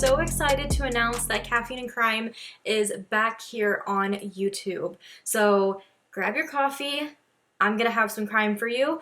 so excited to announce that Caffeine and Crime is back here on YouTube. So grab your coffee. I'm gonna have some crime for you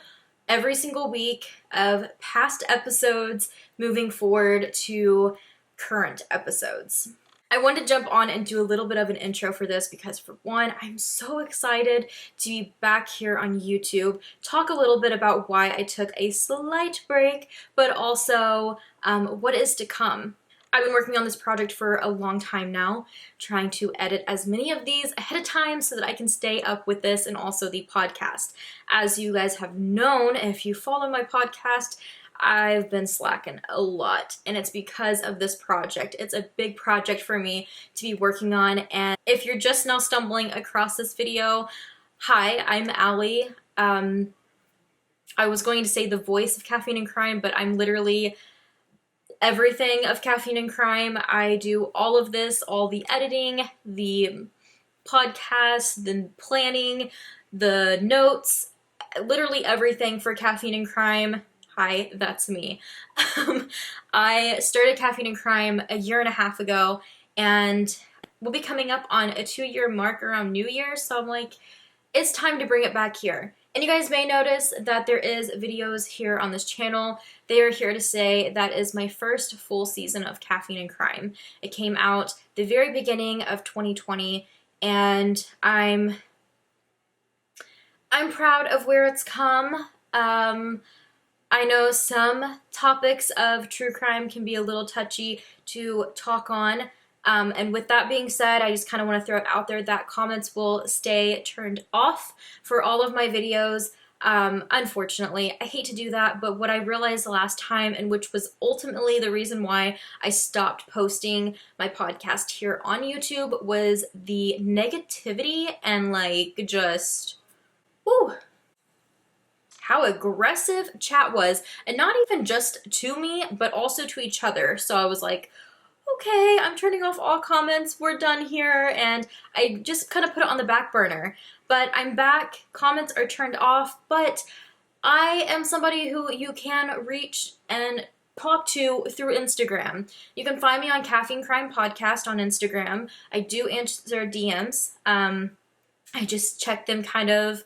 every single week of past episodes moving forward to current episodes. I wanted to jump on and do a little bit of an intro for this because, for one, I'm so excited to be back here on YouTube, talk a little bit about why I took a slight break, but also what is to come. I've been working on this project for a long time now, trying to edit as many of these ahead of time so that I can stay up with this and also the podcast. As you guys have known, if you follow my podcast, I've been slacking a lot, and it's because of this project. It's a big project for me to be working on, and if you're just now stumbling across this video, hi, I'm Allie. I was going to say the voice of Caffeine and Crime, but I'm literally everything of Caffeine and Crime. I do all of this, all the editing, the podcast, the planning, the notes, literally everything for Caffeine and Crime. Hi, that's me. I started Caffeine and Crime a year and a half ago, and we'll be coming up on a 2-year mark around New Year's, so I'm like, it's time to bring it back here. And you guys may notice that there is videos here on this channel. They are here to say that is my first full season of Caffeine and Crime. It came out the very beginning of 2020, and I'm proud of where it's come. I know some topics of true crime can be a little touchy to talk on, and with that being said, I just kind of want to throw it out there that comments will stay turned off for all of my videos. Unfortunately, I hate to do that, but what I realized the last time, and which was ultimately the reason why I stopped posting my podcast here on YouTube, was the negativity and just, whoo, how aggressive chat was, and not even just to me, but also to each other. So I was like, okay, I'm turning off all comments, we're done here, and I just kind of put it on the back burner. But I'm back, comments are turned off, but I am somebody who you can reach and talk to through Instagram. You can find me on Caffeine Crime Podcast on Instagram. I do answer DMs. I just check them kind of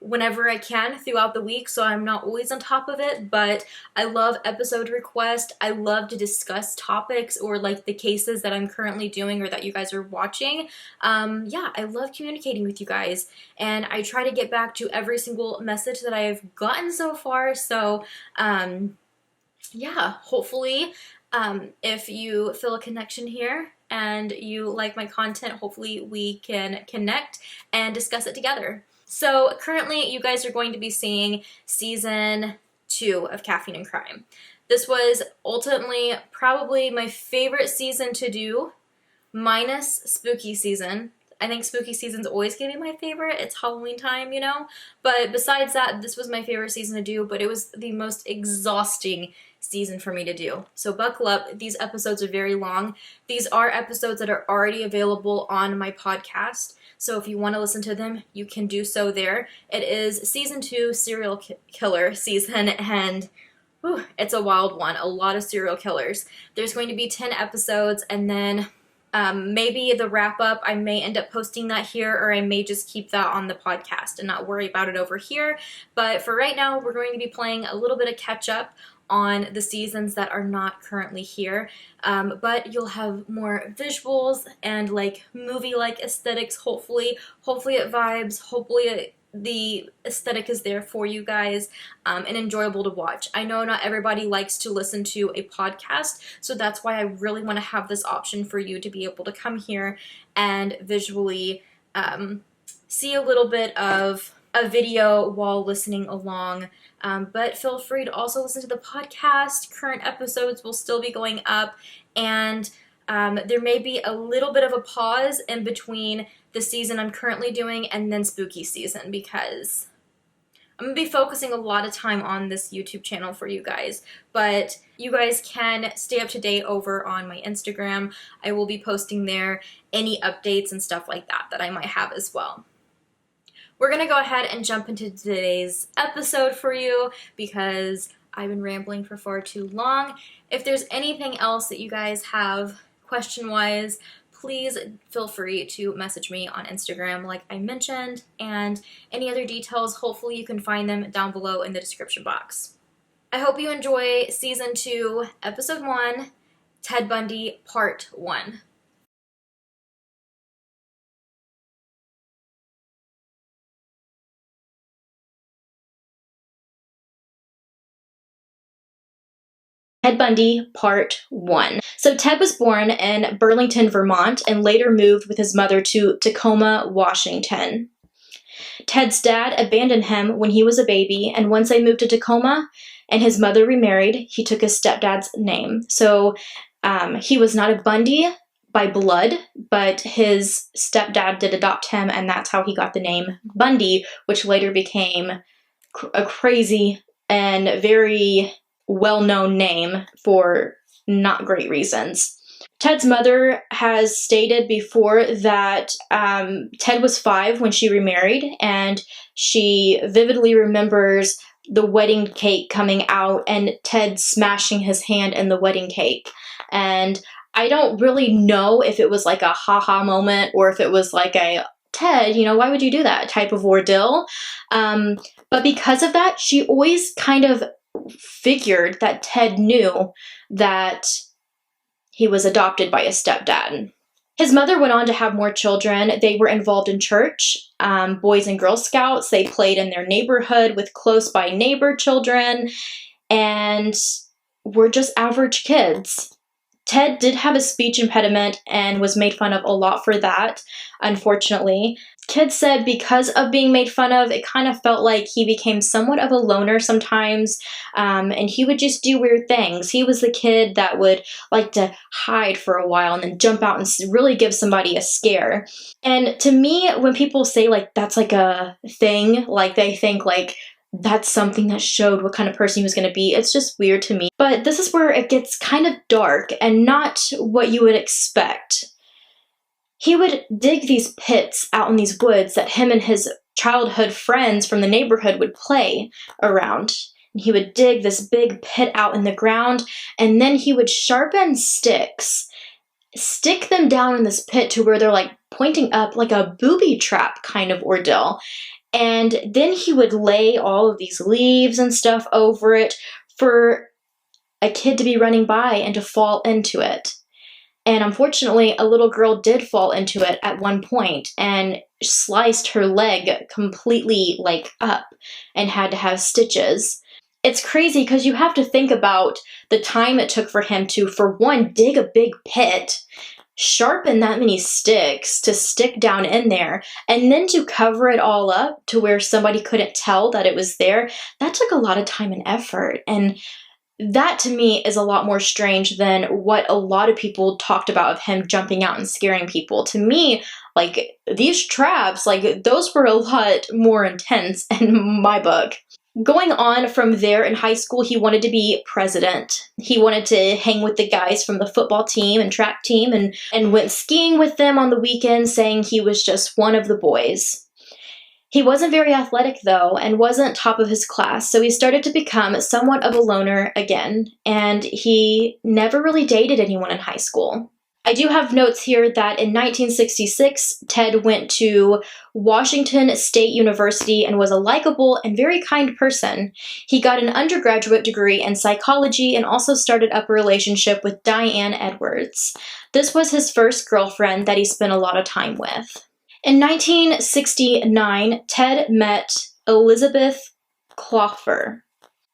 whenever I can throughout the week, so I'm not always on top of it, but I love episode requests. I love to discuss topics or the cases that I'm currently doing or that you guys are watching. Yeah, I love communicating with you guys, and I try to get back to every single message that I've gotten so far, so yeah, hopefully if you feel a connection here and you like my content, hopefully we can connect and discuss it together. So currently you guys are going to be seeing season 2 of Caffeine and Crime. This was ultimately probably my favorite season to do, minus spooky season. I think spooky season's always gonna be my favorite. It's Halloween time, you know? But besides that, this was my favorite season to do, but it was the most exhausting season for me to do. So buckle up, these episodes are very long. These are episodes that are already available on my podcast. So if you want to listen to them, you can do so there. It is season 2 serial killer season, and whew, it's a wild one. A lot of serial killers. There's going to be 10 episodes, and then maybe the wrap up, I may end up posting that here, or I may just keep that on the podcast and not worry about it over here. But for right now, we're going to be playing a little bit of catch up on the seasons that are not currently here, but you'll have more visuals and movie-like aesthetics, hopefully it vibes, hopefully the aesthetic is there for you guys, and enjoyable to watch. I know not everybody likes to listen to a podcast, so that's why I really want to have this option for you to be able to come here and visually see a little bit of a video while listening along. But feel free to also listen to the podcast. Current episodes will still be going up, and there may be a little bit of a pause in between the season I'm currently doing and then spooky season, because I'm going to be focusing a lot of time on this YouTube channel for you guys, but you guys can stay up to date over on my Instagram. I will be posting there any updates and stuff like that I might have as well. We're going to go ahead and jump into today's episode for you because I've been rambling for far too long. If there's anything else that you guys have question-wise, please feel free to message me on Instagram like I mentioned, and any other details, hopefully you can find them down below in the description box. I hope you enjoy Season 2, Episode 1, Ted Bundy, Part 1. Ted Bundy, Part 1. So Ted was born in Burlington, Vermont, and later moved with his mother to Tacoma, Washington. Ted's dad abandoned him when he was a baby, and once they moved to Tacoma and his mother remarried, he took his stepdad's name. So he was not a Bundy by blood, but his stepdad did adopt him, and that's how he got the name Bundy, which later became a crazy and very well-known name for not great reasons. Ted's mother has stated before that Ted was 5 when she remarried, and she vividly remembers the wedding cake coming out and Ted smashing his hand in the wedding cake. And I don't really know if it was like a ha-ha moment or if it was like a, Ted, you know, why would you do that type of ordeal. But because of that, she always kind of figured that Ted knew that he was adopted by his stepdad. His mother went on to have more children. They were involved in church, Boys and Girl Scouts. They played in their neighborhood with close by neighbor children and were just average kids. Ted did have a speech impediment and was made fun of a lot for that, unfortunately. Kids said because of being made fun of, it kind of felt like he became somewhat of a loner sometimes, and he would just do weird things. He was the kid that would like to hide for a while and then jump out and really give somebody a scare. And to me, when people say like that's like a thing, like they think like that's something that showed what kind of person he was going to be, it's just weird to me. But this is where it gets kind of dark and not what you would expect. He would dig these pits out in these woods that him and his childhood friends from the neighborhood would play around. And he would dig this big pit out in the ground, and then he would sharpen sticks, stick them down in this pit to where they're like pointing up, like a booby trap kind of ordeal. And then he would lay all of these leaves and stuff over it for a kid to be running by and to fall into it. And unfortunately, a little girl did fall into it at one point and sliced her leg completely like up and had to have stitches. It's crazy because you have to think about the time it took for him to, for one, dig a big pit, sharpen that many sticks to stick down in there, and then to cover it all up to where somebody couldn't tell that it was there. That took a lot of time and effort. And that to me is a lot more strange than what a lot of people talked about of him jumping out and scaring people. To me, like these traps, like those were a lot more intense in my book. Going on from there in high school, he wanted to be president. He wanted to hang with the guys from the football team and track team and went skiing with them on the weekends, saying he was just one of the boys. He wasn't very athletic though, and wasn't top of his class, so he started to become somewhat of a loner again, and he never really dated anyone in high school. I do have notes here that in 1966, Ted went to Washington State University and was a likable and very kind person. He got an undergraduate degree in psychology and also started up a relationship with Diane Edwards. This was his first girlfriend that he spent a lot of time with. In 1969, Ted met Elizabeth Cloffer.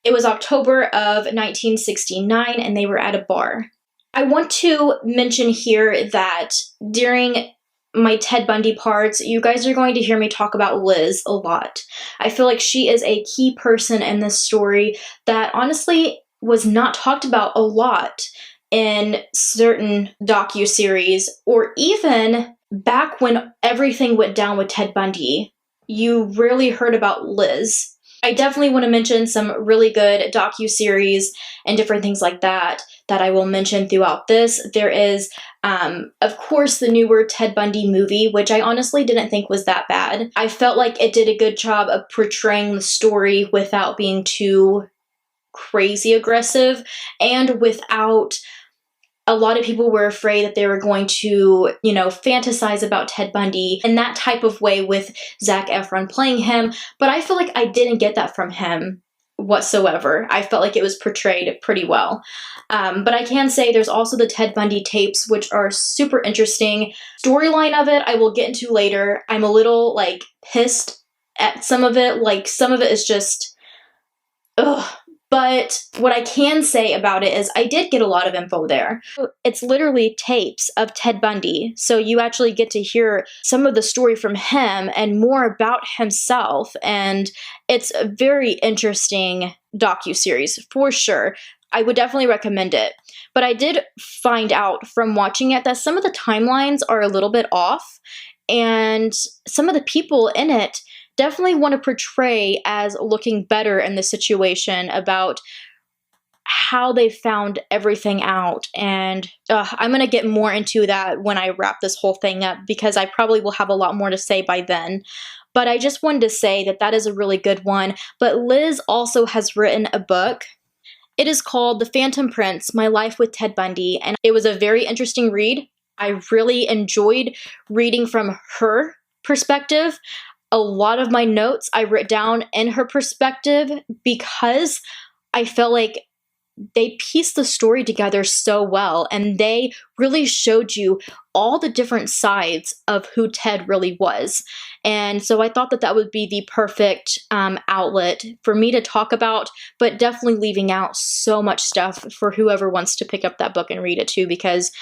It was October of 1969, and they were at a bar. I want to mention here that during my Ted Bundy parts, you guys are going to hear me talk about Liz a lot. I feel like she is a key person in this story that honestly was not talked about a lot in certain docuseries, or even back when everything went down with Ted Bundy, you rarely heard about Liz. I definitely want to mention some really good docuseries and different things like that I will mention throughout this. There is, of course, the newer Ted Bundy movie, which I honestly didn't think was that bad. I felt like it did a good job of portraying the story without being too crazy aggressive, and without a lot of people were afraid that they were going to, you know, fantasize about Ted Bundy in that type of way with Zac Efron playing him. But I feel like I didn't get that from him whatsoever. I felt like it was portrayed pretty well. But I can say there's also the Ted Bundy tapes, which are super interesting. Storyline of it, I will get into later. I'm a little, like, pissed at some of it. Like, some of it is just, ugh. But what I can say about it is I did get a lot of info there. It's literally tapes of Ted Bundy. So you actually get to hear some of the story from him and more about himself. And it's a very interesting docuseries for sure. I would definitely recommend it. But I did find out from watching it that some of the timelines are a little bit off. And some of the people in it definitely want to portray as looking better in the situation about how they found everything out. And I'm going to get more into that when I wrap this whole thing up, because I probably will have a lot more to say by then. But I just wanted to say that that is a really good one. But Liz also has written a book. It is called The Phantom Prince, My Life with Ted Bundy. And it was a very interesting read. I really enjoyed reading from her perspective. A lot of my notes I wrote down in her perspective because I felt like they pieced the story together so well, and they really showed you all the different sides of who Ted really was. And so I thought that that would be the perfect outlet for me to talk about, but definitely leaving out so much stuff for whoever wants to pick up that book and read it too, because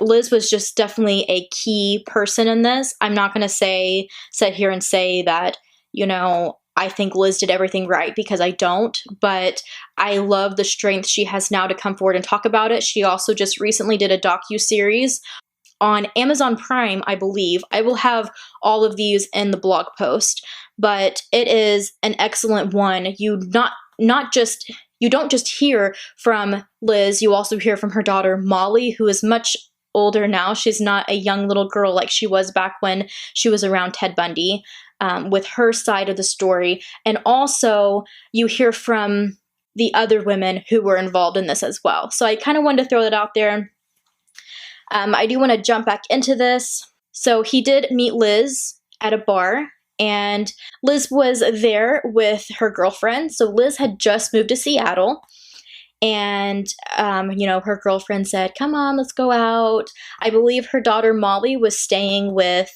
Liz was just definitely a key person in this. I'm not going to sit here and say that, you know, I think Liz did everything right, because I don't, but I love the strength she has now to come forward and talk about it. She also just recently did a docu-series on Amazon Prime, I believe. I will have all of these in the blog post, but it is an excellent one. You don't just hear from Liz, you also hear from her daughter Molly, who is much older now. She's not a young little girl like she was back when she was around Ted Bundy, with her side of the story. And also you hear from the other women who were involved in this as well. So I kind of wanted to throw that out there. I do want to jump back into this. So he did meet Liz at a bar, and Liz was there with her girlfriend. So Liz had just moved to Seattle. And, you know, her girlfriend said, come on, let's go out. I believe her daughter Molly was staying with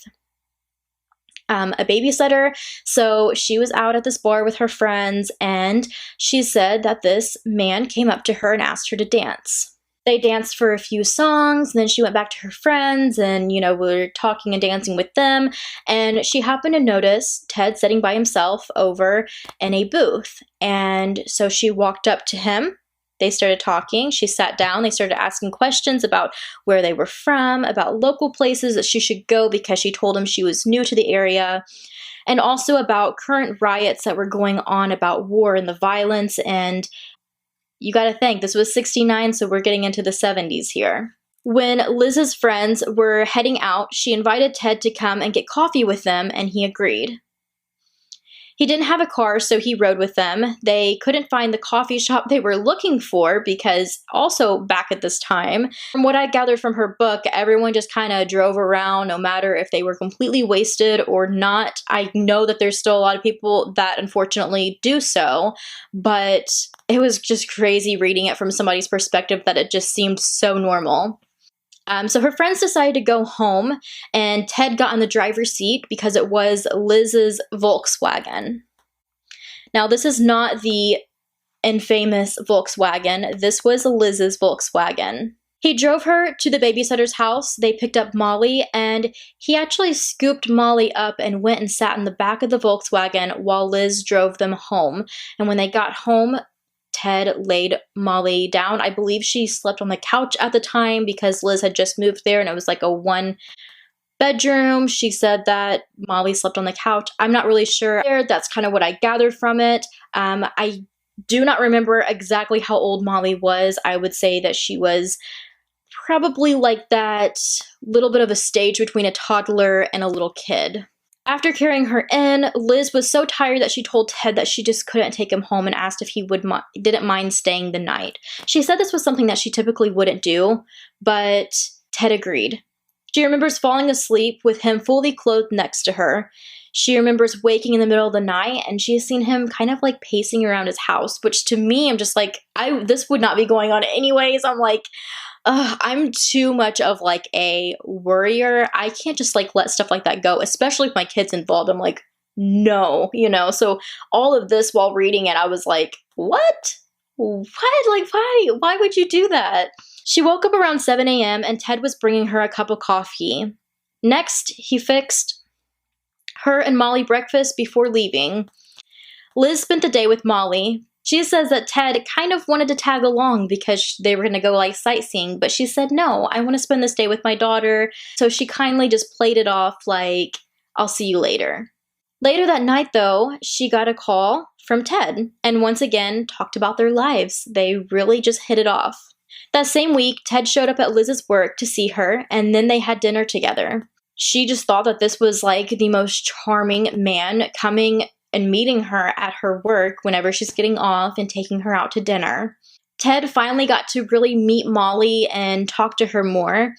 a babysitter. So she was out at this bar with her friends, and she said that this man came up to her and asked her to dance. They danced for a few songs, and then she went back to her friends and, you know, we were talking and dancing with them. And she happened to notice Ted sitting by himself over in a booth. And so she walked up to him. They started talking. She sat down. They started asking questions about where they were from, about local places that she should go because she told him she was new to the area, and also about current riots that were going on, about war and the violence. And you got to think, this was 69, so we're getting into the 70s here. When Liz's friends were heading out, she invited Ted to come and get coffee with them, and he agreed. He didn't have a car, so he rode with them. They couldn't find the coffee shop they were looking for because also back at this time, from what I gathered from her book, everyone just kind of drove around no matter if they were completely wasted or not. I know that there's still a lot of people that unfortunately do so, but it was just crazy reading it from somebody's perspective that it just seemed so normal. So her friends decided to go home, and Ted got in the driver's seat because it was Liz's Volkswagen. Now, this is not the infamous Volkswagen. This was Liz's Volkswagen. He drove her to the babysitter's house. They picked up Molly, and he actually scooped Molly up and went and sat in the back of the Volkswagen while Liz drove them home. And when they got home, Ted laid Molly down. I believe she slept on the couch at the time because Liz had just moved there and it was like a one bedroom. She said that Molly slept on the couch. I'm not really sure. That's kind of what I gathered from it. I do not remember exactly how old Molly was. I would say that she was probably like that little bit of a stage between a toddler and a little kid. After carrying her in, Liz was so tired that she told Ted that she just couldn't take him home and asked if he didn't mind staying the night. She said this was something that she typically wouldn't do, but Ted agreed. She remembers falling asleep with him fully clothed next to her. She remembers waking in the middle of the night, and she has seen him kind of like pacing around his house, which to me, I'm just like, this would not be going on anyways. I'm like, I'm too much of like a worrier. I can't just like let stuff like that go, especially with my kids involved. I'm like, no, you know? So all of this while reading it, I was like, what? What? Like, why? Why would you do that? She woke up around 7 a.m. and Ted was bringing her a cup of coffee. Next, he fixed her and Molly breakfast before leaving. Liz spent the day with Molly. She says that Ted kind of wanted to tag along because they were going to go like sightseeing, but she said, no, I want to spend this day with my daughter. So she kindly just played it off like, I'll see you later. Later that night, though, she got a call from Ted and once again talked about their lives. They really just hit it off. That same week, Ted showed up at Liz's work to see her, and then they had dinner together. She just thought that this was like the most charming man coming and meeting her at her work whenever she's getting off and taking her out to dinner. Ted finally got to really meet Molly and talk to her more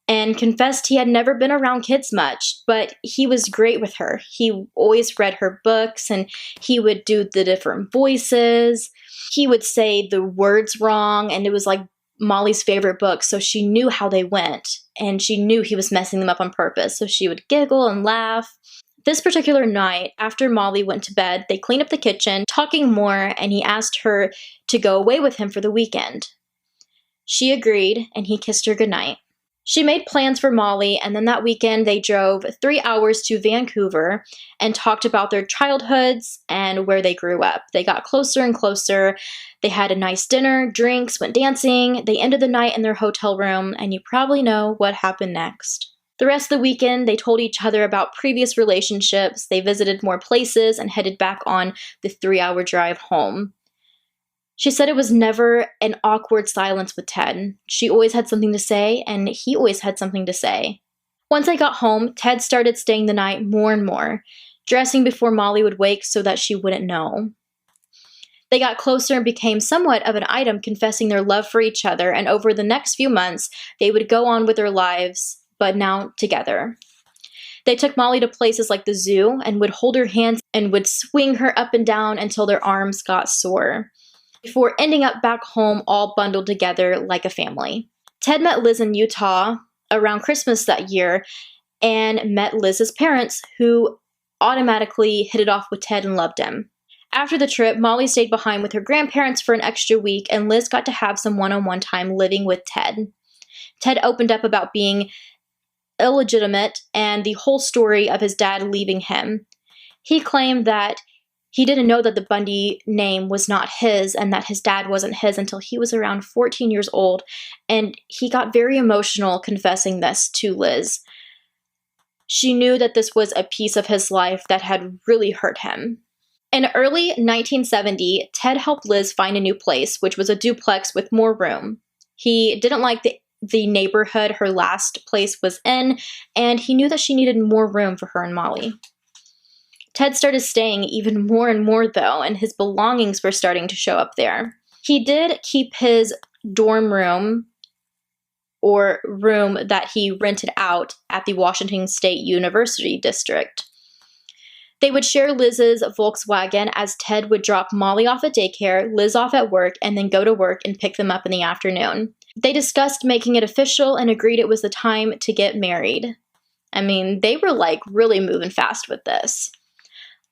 and confessed he had never been around kids much, but he was great with her. He always read her books and he would do the different voices. He would say the words wrong, and it was like Molly's favorite book, so she knew how they went, and she knew he was messing them up on purpose, so she would giggle and laugh. This particular night, after Molly went to bed, they cleaned up the kitchen, talking more, and he asked her to go away with him for the weekend. She agreed, and he kissed her goodnight. She made plans for Molly, and then that weekend they drove 3 hours to Vancouver and talked about their childhoods and where they grew up. They got closer and closer. They had a nice dinner, drinks, went dancing. They ended the night in their hotel room, and you probably know what happened next. The rest of the weekend, they told each other about previous relationships. They visited more places and headed back on the 3-hour drive home. She said it was never an awkward silence with Ted. She always had something to say, and he always had something to say. Once I got home, Ted started staying the night more and more, dressing before Molly would wake so that she wouldn't know. They got closer and became somewhat of an item, confessing their love for each other, and over the next few months, they would go on with their lives, but now together. They took Molly to places like the zoo and would hold her hands and would swing her up and down until their arms got sore, before ending up back home all bundled together like a family. Ted met Liz in Utah around Christmas that year and met Liz's parents, who automatically hit it off with Ted and loved him. After the trip, Molly stayed behind with her grandparents for an extra week, and Liz got to have some one-on-one time living with Ted. Ted opened up about being illegitimate and the whole story of his dad leaving him. He claimed that he didn't know that the Bundy name was not his and that his dad wasn't his until he was around 14 years old, and he got very emotional confessing this to Liz. She knew that this was a piece of his life that had really hurt him. In early 1970, Ted helped Liz find a new place, which was a duplex with more room. He didn't like the neighborhood her last place was in, and he knew that she needed more room for her and Molly. Ted started staying even more and more, though, and his belongings were starting to show up there. He did keep his dorm room, or room that he rented out at the Washington State University district. They would share Liz's Volkswagen as Ted would drop Molly off at daycare, Liz off at work, and then go to work and pick them up in the afternoon. They discussed making it official and agreed it was the time to get married. I mean, they were like really moving fast with this.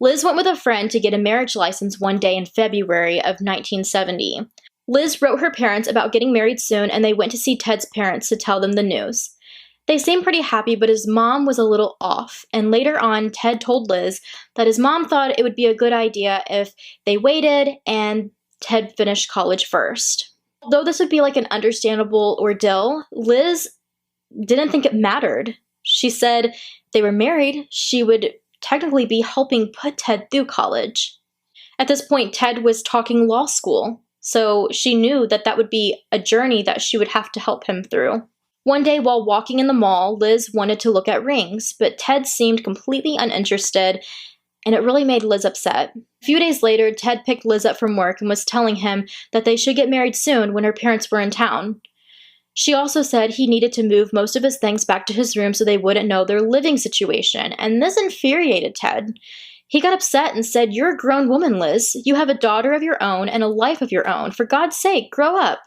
Liz went with a friend to get a marriage license one day in February of 1970. Liz wrote her parents about getting married soon, and they went to see Ted's parents to tell them the news. They seemed pretty happy, but his mom was a little off, and later on, Ted told Liz that his mom thought it would be a good idea if they waited and Ted finished college first. Although this would be like an understandable ordeal, Liz didn't think it mattered. She said they were married, she would technically be helping put Ted through college. At this point, Ted was talking law school, so she knew that that would be a journey that she would have to help him through. One day while walking in the mall, Liz wanted to look at rings, but Ted seemed completely uninterested, and it really made Liz upset. A few days later, Ted picked Liz up from work and was telling him that they should get married soon when her parents were in town. She also said he needed to move most of his things back to his room so they wouldn't know their living situation, and this infuriated Ted. He got upset and said, "You're a grown woman, Liz. You have a daughter of your own and a life of your own. For God's sake, grow up."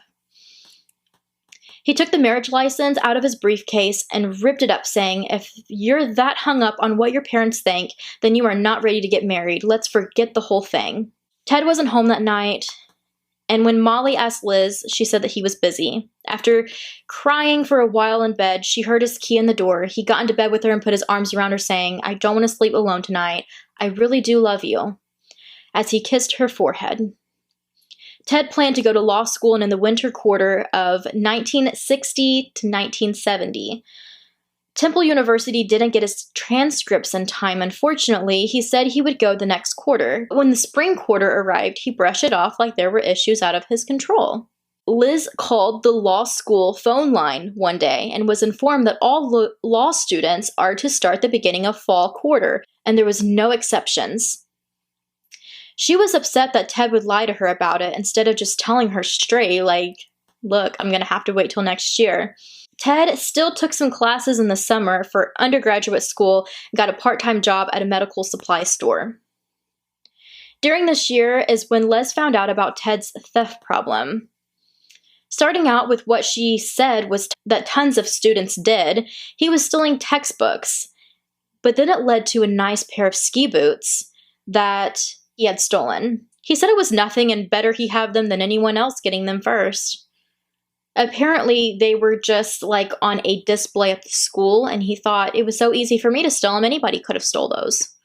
He took the marriage license out of his briefcase and ripped it up, saying, "If you're that hung up on what your parents think, then you are not ready to get married. Let's forget the whole thing." Ted wasn't home that night, and when Molly asked Liz, she said that he was busy. After crying for a while in bed, she heard his key in the door. He got into bed with her and put his arms around her, saying, "I don't want to sleep alone tonight. I really do love you," as he kissed her forehead. Ted planned to go to law school in the winter quarter of 1960 to 1970. Temple University didn't get his transcripts in time, unfortunately. He said he would go the next quarter. When the spring quarter arrived, he brushed it off like there were issues out of his control. Liz called the law school phone line one day and was informed that all law students are to start the beginning of fall quarter, and there was no exceptions. She was upset that Ted would lie to her about it instead of just telling her straight, like, "Look, I'm going to have to wait till next year." Ted still took some classes in the summer for undergraduate school and got a part-time job at a medical supply store. During this year is when Les found out about Ted's theft problem. Starting out with what she said was that tons of students did, he was stealing textbooks, but then it led to a nice pair of ski boots that he had stolen. He said it was nothing and better he have them than anyone else getting them first. Apparently, they were just like on a display at the school, and he thought, "It was so easy for me to steal them, anybody could have stole those."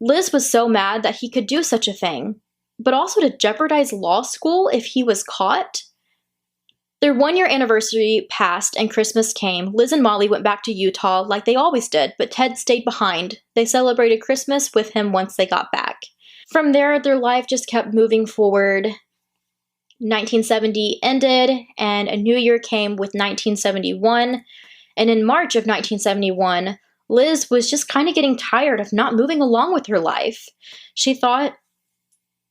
Liz was so mad that he could do such a thing, but also to jeopardize law school if he was caught. Their one-year anniversary passed and Christmas came. Liz and Molly went back to Utah like they always did, but Ted stayed behind. They celebrated Christmas with him once they got back. From there, their life just kept moving forward. 1970 ended, and a new year came with 1971. And in March of 1971, Liz was just kind of getting tired of not moving along with her life. She thought,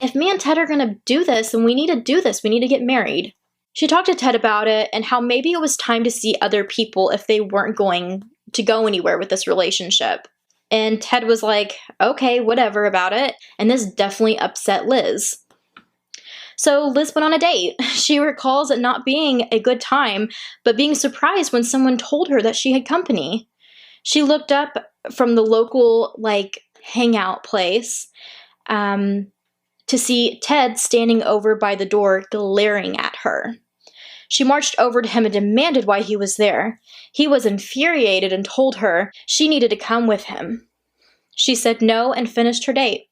if me and Ted are going to do this, then we need to do this. We need to get married. She talked to Ted about it and how maybe it was time to see other people if they weren't going to go anywhere with this relationship. And Ted was like, "Okay, whatever about it." And this definitely upset Liz. So Liz went on a date. She recalls it not being a good time, but being surprised when someone told her that she had company. She looked up from the local, hangout place to see Ted standing over by the door glaring at her. She marched over to him and demanded why he was there. He was infuriated and told her she needed to come with him. She said no and finished her date.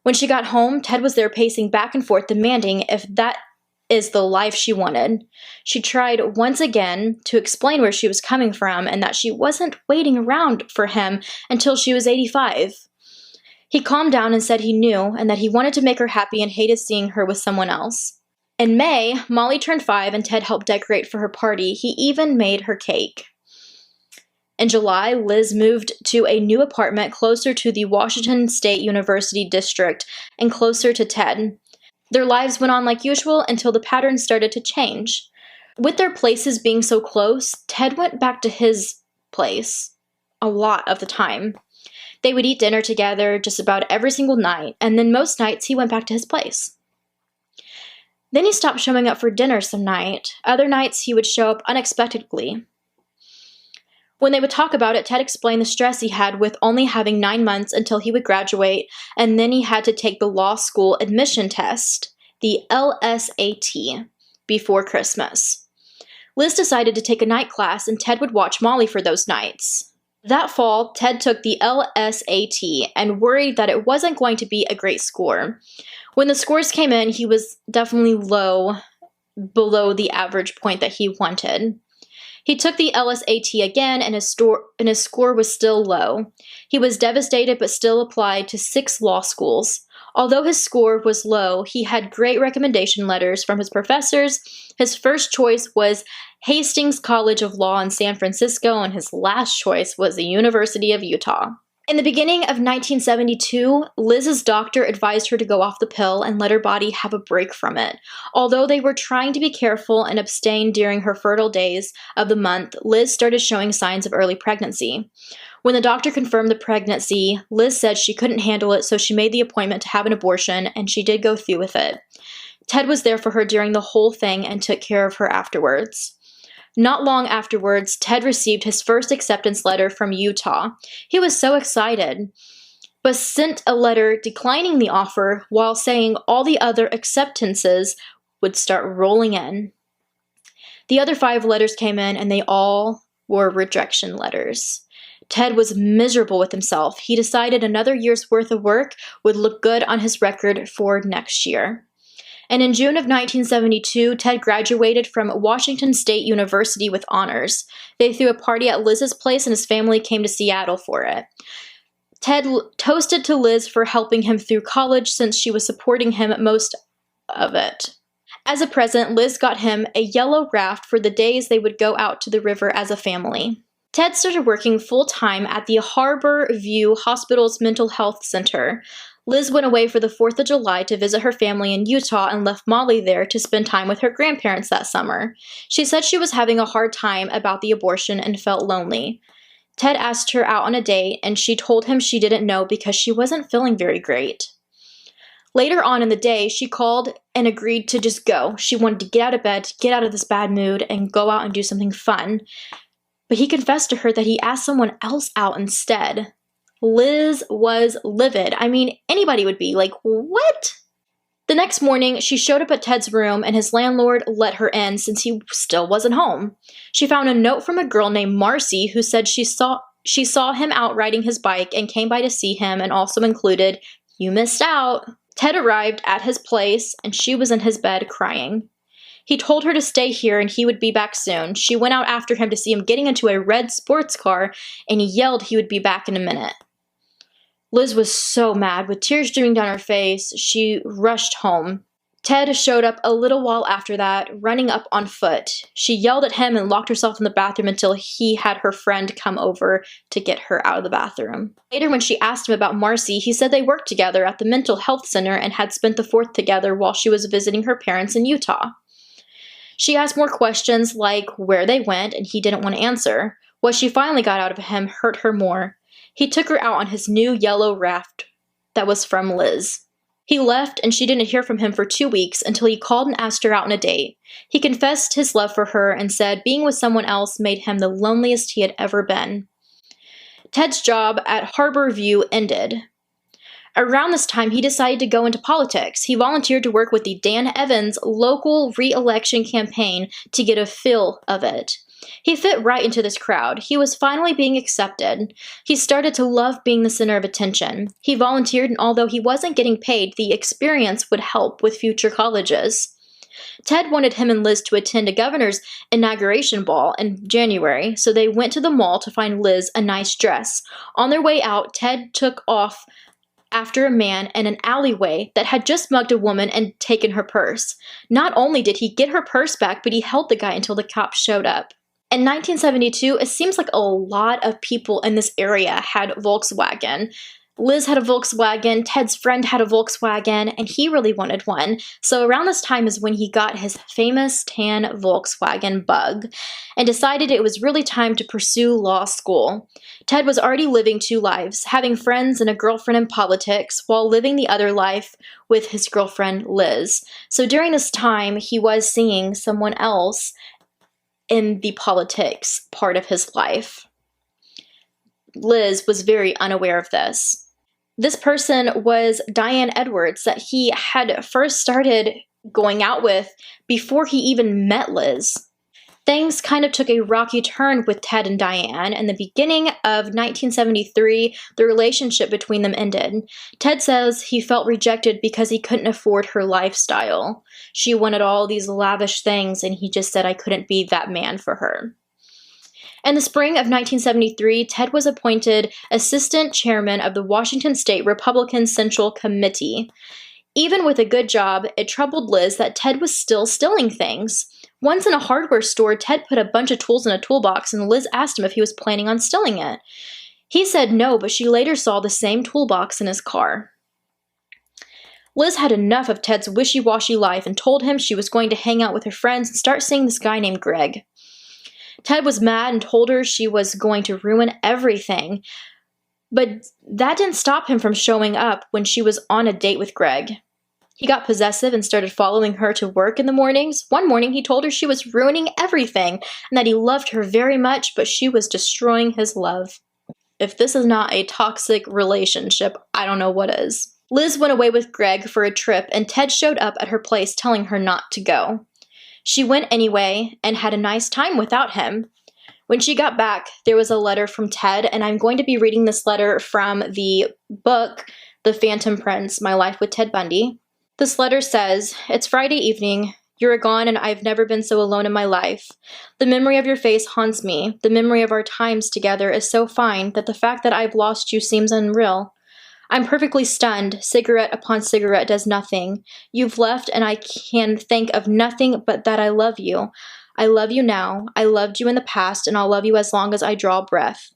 When she got home, Ted was there pacing back and forth, demanding if that is the life she wanted. She tried once again to explain where she was coming from and that she wasn't waiting around for him until she was 85. He calmed down and said he knew and that he wanted to make her happy and hated seeing her with someone else. In May, Molly turned 5 and Ted helped decorate for her party. He even made her cake. In July, Liz moved to a new apartment closer to the Washington State University district and closer to Ted. Their lives went on like usual until the pattern started to change. With their places being so close, Ted went back to his place a lot of the time. They would eat dinner together just about every single night, and then most nights he went back to his place. Then he stopped showing up for dinner some night. Other nights he would show up unexpectedly. When they would talk about it, Ted explained the stress he had with only having 9 months until he would graduate, and then he had to take the law school admission test, the LSAT, before Christmas. Liz decided to take a night class, and Ted would watch Molly for those nights. That fall, Ted took the LSAT and worried that it wasn't going to be a great score. When the scores came in, he was definitely below the average point that he wanted. He took the LSAT again, and his score was still low. He was devastated but still applied to 6 law schools, Although his score was low, he had great recommendation letters from his professors. His first choice was Hastings College of Law in San Francisco, and his last choice was the University of Utah. In the beginning of 1972, Liz's doctor advised her to go off the pill and let her body have a break from it. Although they were trying to be careful and abstain during her fertile days of the month, Liz started showing signs of early pregnancy. When the doctor confirmed the pregnancy, Liz said she couldn't handle it, so she made the appointment to have an abortion, and she did go through with it. Ted was there for her during the whole thing and took care of her afterwards. Not long afterwards, Ted received his first acceptance letter from Utah. He was so excited, but sent a letter declining the offer while saying all the other acceptances would start rolling in. The other 5 letters came in, and they all were rejection letters. Ted was miserable with himself. He decided another year's worth of work would look good on his record for next year. And in June of 1972, Ted graduated from Washington State University with honors. They threw a party at Liz's place, and his family came to Seattle for it. Ted toasted to Liz for helping him through college since she was supporting him most of it. As a present, Liz got him a yellow raft for the days they would go out to the river as a family. Ted started working full-time at the Harbor View Hospital's mental health center. Liz went away for the 4th of July to visit her family in Utah and left Molly there to spend time with her grandparents that summer. She said she was having a hard time about the abortion and felt lonely. Ted asked her out on a date, and she told him she didn't know because she wasn't feeling very great. Later on in the day, she called and agreed to just go. She wanted to get out of bed, get out of this bad mood, and go out and do something fun. But he confessed to her that he asked someone else out instead. Liz was livid. I mean, anybody would be like, what? The next morning, she showed up at Ted's room, and his landlord let her in since he still wasn't home. She found a note from a girl named Marcy who said she saw him out riding his bike and came by to see him, and also included, "You missed out." Ted arrived at his place, and she was in his bed crying. He told her to stay here and he would be back soon. She went out after him to see him getting into a red sports car, and he yelled he would be back in a minute. Liz was so mad. With tears streaming down her face, she rushed home. Ted showed up a little while after that, running up on foot. She yelled at him and locked herself in the bathroom until he had her friend come over to get her out of the bathroom. Later, when she asked him about Marcy, he said they worked together at the mental health center and had spent the 4th together while she was visiting her parents in Utah. She asked more questions like where they went, and he didn't want to answer. What she finally got out of him hurt her more. He took her out on his new yellow raft that was from Liz. He left, and she didn't hear from him for 2 weeks until he called and asked her out on a date. He confessed his love for her and said being with someone else made him the loneliest he had ever been. Ted's job at Harbor View ended. Around this time, he decided to go into politics. He volunteered to work with the Dan Evans local re-election campaign to get a feel of it. He fit right into this crowd. He was finally being accepted. He started to love being the center of attention. He volunteered, and although he wasn't getting paid, the experience would help with future colleges. Ted wanted him and Liz to attend a governor's inauguration ball in January, so they went to the mall to find Liz a nice dress. On their way out, Ted took off after a man in an alleyway that had just mugged a woman and taken her purse. Not only did he get her purse back, but he held the guy until the cops showed up. In 1972, it seems like a lot of people in this area had Volkswagen. Liz had a Volkswagen, Ted's friend had a Volkswagen, and he really wanted one. So around this time is when he got his famous tan Volkswagen Bug and decided it was really time to pursue law school. Ted was already living 2 lives, having friends and a girlfriend in politics while living the other life with his girlfriend Liz. So during this time, he was seeing someone else in the politics part of his life. Liz was very unaware of this. This person was Diane Edwards that he had first started going out with before he even met Liz. Things kind of took a rocky turn with Ted and Diane. In the beginning of 1973, the relationship between them ended. Ted says he felt rejected because he couldn't afford her lifestyle. She wanted all these lavish things, and he just said, "I couldn't be that man for her." In the spring of 1973, Ted was appointed assistant chairman of the Washington State Republican Central Committee. Even with a good job, it troubled Liz that Ted was still stealing things. Once in a hardware store, Ted put a bunch of tools in a toolbox and Liz asked him if he was planning on stealing it. He said no, but she later saw the same toolbox in his car. Liz had enough of Ted's wishy-washy life and told him she was going to hang out with her friends and start seeing this guy named Greg. Ted was mad and told her she was going to ruin everything, but that didn't stop him from showing up when she was on a date with Greg. He got possessive and started following her to work in the mornings. One morning, he told her she was ruining everything and that he loved her very much, but she was destroying his love. If this is not a toxic relationship, I don't know what is. Liz went away with Greg for a trip, and Ted showed up at her place telling her not to go. She went anyway and had a nice time without him. When she got back, there was a letter from Ted, and I'm going to be reading this letter from the book, The Phantom Prince, My Life with Ted Bundy. This letter says, "It's Friday evening. You're gone and I've never been so alone in my life. The memory of your face haunts me. The memory of our times together is so fine that the fact that I've lost you seems unreal. I'm perfectly stunned. Cigarette upon cigarette does nothing. You've left and I can think of nothing but that I love you. I love you now. I loved you in the past and I'll love you as long as I draw breath.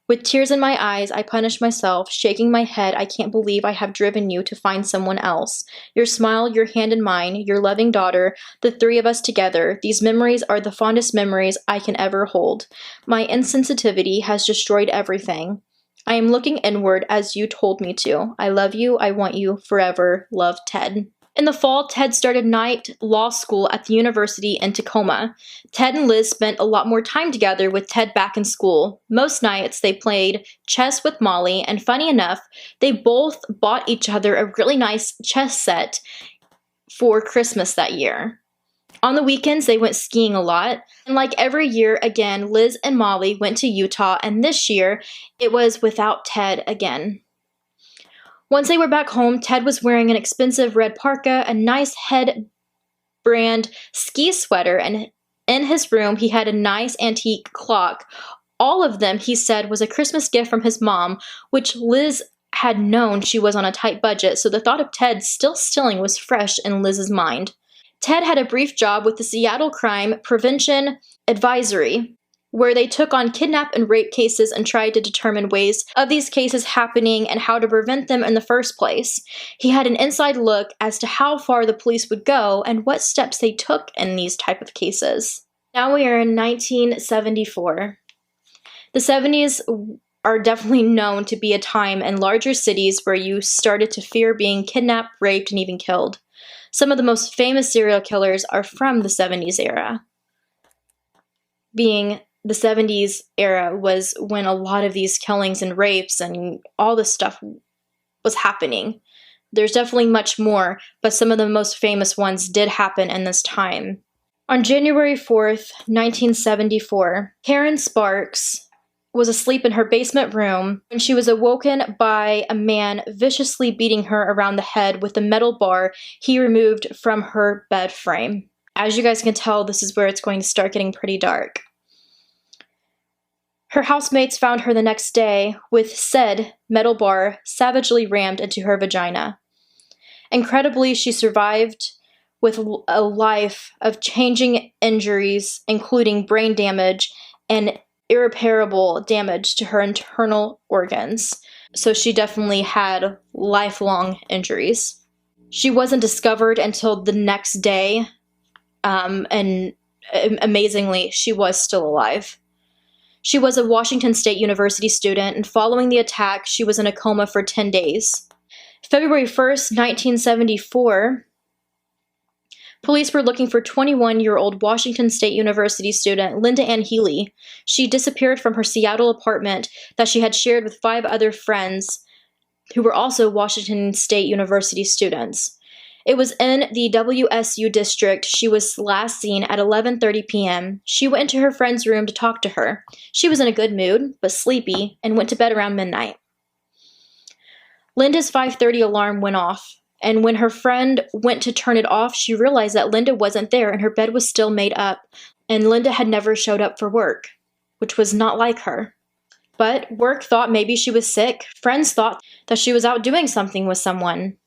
With tears in my eyes, I punish myself, shaking my head. I can't believe I have driven you to find someone else. Your smile, your hand in mine, your loving daughter, the three of us together. These memories are the fondest memories I can ever hold. My insensitivity has destroyed everything. I am looking inward as you told me to. I love you. I want you forever. Love, Ted." In the fall, Ted started night law school at the university in Tacoma. Ted and Liz spent a lot more time together with Ted back in school. Most nights, they played chess with Molly, and funny enough, they both bought each other a really nice chess set for Christmas that year. On the weekends, they went skiing a lot. And like every year, again, Liz and Molly went to Utah, and this year, it was without Ted again. Once they were back home, Ted was wearing an expensive red parka, a nice head brand ski sweater, and in his room, he had a nice antique clock. All of them, he said, was a Christmas gift from his mom, which Liz had known she was on a tight budget, so the thought of Ted still stealing was fresh in Liz's mind. Ted had a brief job with the Seattle Crime Prevention Advisory, where they took on kidnap and rape cases and tried to determine ways of these cases happening and how to prevent them in the first place. He had an inside look as to how far the police would go and what steps they took in these type of cases. Now we are in 1974. The 70s are definitely known to be a time in larger cities where you started to fear being kidnapped, raped, and even killed. Some of the most famous serial killers are from the 70s era. Being the 70s era was when a lot of these killings and rapes and all this stuff was happening. There's definitely much more, but some of the most famous ones did happen in this time. On January 4th, 1974, Karen Sparks was asleep in her basement room when she was awoken by a man viciously beating her around the head with a metal bar he removed from her bed frame. As you guys can tell, this is where it's going to start getting pretty dark. Her housemates found her the next day with said metal bar savagely rammed into her vagina. Incredibly, she survived with a life of changing injuries, including brain damage and irreparable damage to her internal organs. So she definitely had lifelong injuries. She wasn't discovered until the next day, and amazingly, she was still alive. She was a Washington State University student, and following the attack, she was in a coma for 10 days. February 1st, 1974, police were looking for 21-year-old Washington State University student Linda Ann Healy. She disappeared from her Seattle apartment that she had shared with 5 other friends who were also Washington State University students. It was in the WSU district. She was last seen at 11:30 p.m. She went into her friend's room to talk to her. She was in a good mood, but sleepy, and went to bed around midnight. Linda's 5:30 alarm went off, and when her friend went to turn it off, she realized that Linda wasn't there and her bed was still made up, and Linda had never showed up for work. which was not like her. But work thought maybe she was sick. Friends thought that she was out doing something with someone.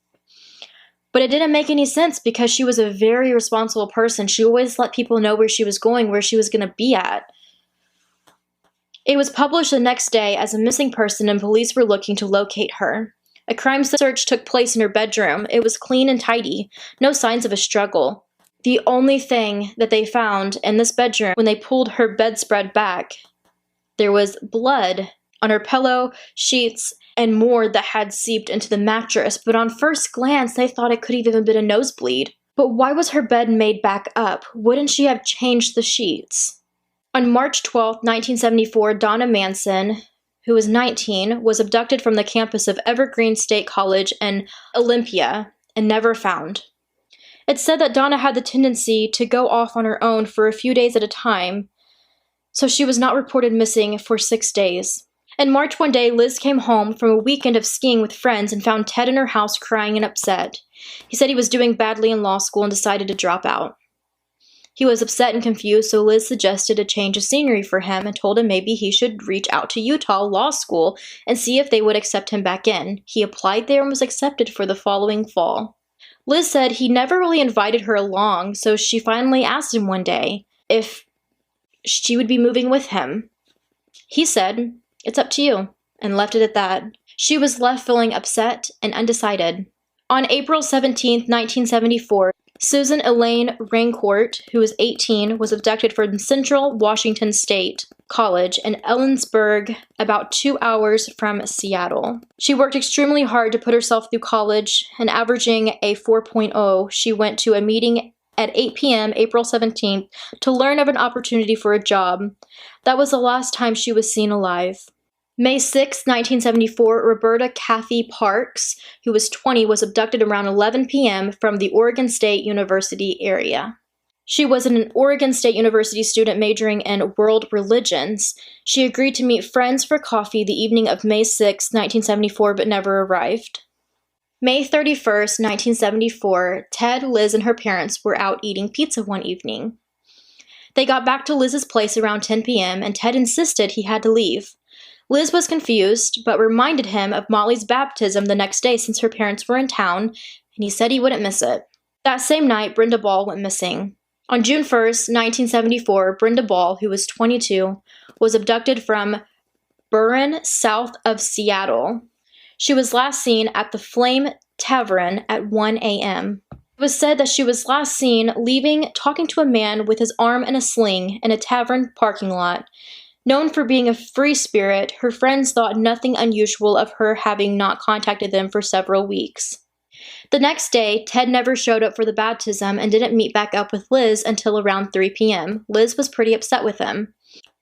But it didn't make any sense because she was a very responsible person. She always let people know where she was going, where she was going to be at. It was published the next day as a missing person and police were looking to locate her. A crime search took place in her bedroom. It was clean and tidy. No signs of a struggle. The only thing that they found in this bedroom when they pulled her bedspread back, there was blood on her pillow, sheets, and more that had seeped into the mattress, but on first glance, they thought it could have even been a nosebleed. But why was her bed made back up? Wouldn't she have changed the sheets? On March 12, 1974, Donna Manson, who was 19, was abducted from the campus of Evergreen State College in Olympia and never found. It's said that Donna had the tendency to go off on her own for a few days at a time, so she was not reported missing for 6 days. In March one day, Liz came home from a weekend of skiing with friends and found Ted in her house crying and upset. He said he was doing badly in law school and decided to drop out. He was upset and confused, so Liz suggested a change of scenery for him and told him maybe he should reach out to Utah Law School and see if they would accept him back in. He applied there and was accepted for the following fall. Liz said he never really invited her along, so she finally asked him one day if she would be moving with him. He said, "It's up to you," and left it at that. She was left feeling upset and undecided. On April 17, 1974, Susan Elaine Rancourt, who was 18, was abducted from Central Washington State College in Ellensburg, about 2 hours from Seattle. She worked extremely hard to put herself through college, and averaging a 4.0, she went to a meeting at 8 p.m. April 17th to learn of an opportunity for a job. That was the last time she was seen alive. May 6, 1974, Roberta Kathy Parks, who was 20, was abducted around 11 p.m. from the Oregon State University area. She was an Oregon State University student majoring in world religions. She agreed to meet friends for coffee the evening of May 6, 1974, but never arrived. May 31st, 1974, Ted, Liz, and her parents were out eating pizza one evening. They got back to Liz's place around 10 p.m., and Ted insisted he had to leave. Liz was confused, but reminded him of Molly's baptism the next day since her parents were in town, and he said he wouldn't miss it. That same night, Brenda Ball went missing. On June 1st, 1974, Brenda Ball, who was 22, was abducted from Burren, south of Seattle. She was last seen at the Flame Tavern at 1 a.m. It was said that she was last seen leaving, talking to a man with his arm in a sling in a tavern parking lot. Known for being a free spirit, her friends thought nothing unusual of her having not contacted them for several weeks. The next day, Ted never showed up for the baptism and didn't meet back up with Liz until around 3 p.m. Liz was pretty upset with him.